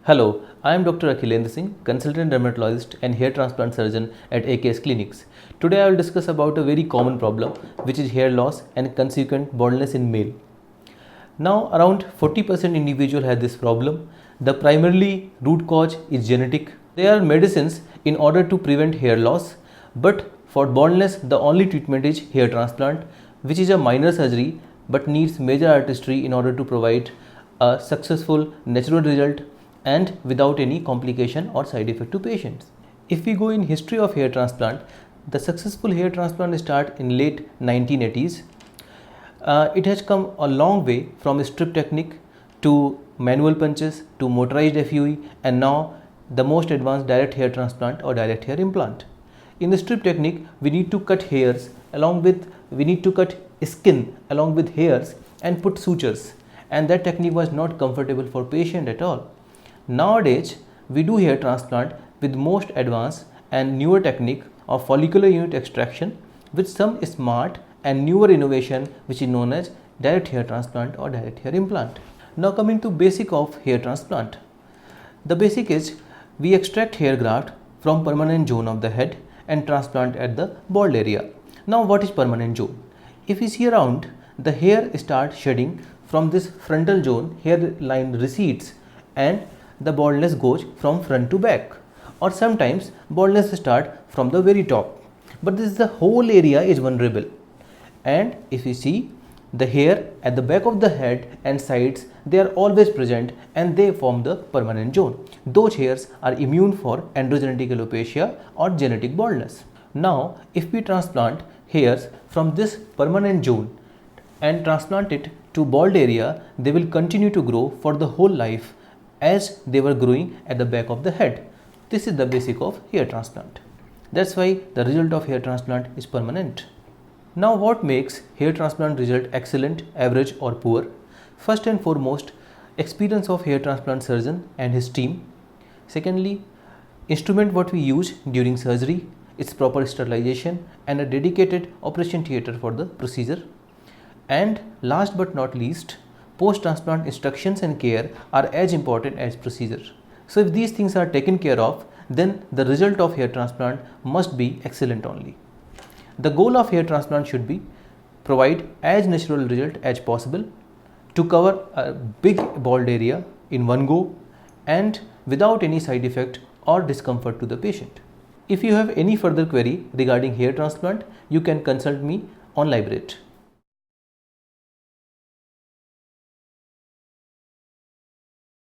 Hello, I am Dr. Akhilendra Singh, consultant dermatologist and hair transplant surgeon at AKS Clinics. Today I will discuss about a very common problem, which is hair loss and consequent baldness in male. Now around 40% individual have this problem. The primarily root cause is genetic. There are medicines in order to prevent hair loss, but for baldness the only treatment is hair transplant, which is a minor surgery but needs major artistry in order to provide a successful natural result and without any complication or side effect to patients. If we go in history of hair transplant, the successful hair transplant start in late 1980s. It has come a long way from strip technique to manual punches to motorized FUE and now the most advanced direct hair transplant or direct hair implant. In the strip technique, we need to cut hairs we need to cut skin along with hairs and put sutures, and that technique was not comfortable for patient at all. Nowadays, we do hair transplant with most advanced and newer technique of follicular unit extraction with some smart and newer innovation which is known as direct hair transplant or direct hair implant. Now coming to basic of hair transplant. The basic is we extract hair graft from permanent zone of the head and transplant at the bald area. Now what is permanent zone? If you see around, the hair starts shedding from this frontal zone, hairline recedes and the baldness goes from front to back, or sometimes baldness start from the very top, but this is the whole area is vulnerable. And if you see, the hair at the back of the head and sides, they are always present and they form the permanent zone. Those hairs are immune for androgenetic alopecia or genetic baldness. Now if we transplant hairs from this permanent zone and transplant it to bald area, they will continue to grow for the whole life as they were growing at the back of the head. This is the basic of hair transplant. That's why the result of hair transplant is permanent. Now what makes hair transplant result excellent, average or poor? First and foremost, experience of hair transplant surgeon and his team. Secondly, instrument what we use during surgery, its proper sterilization and a dedicated operation theatre for the procedure. And last but not least, post-transplant instructions and care are as important as procedure. So if these things are taken care of, then the result of hair transplant must be excellent only. The goal of hair transplant should be provide as natural result as possible to cover a big bald area in one go and without any side effect or discomfort to the patient. If you have any further query regarding hair transplant, you can consult me on Lybrate.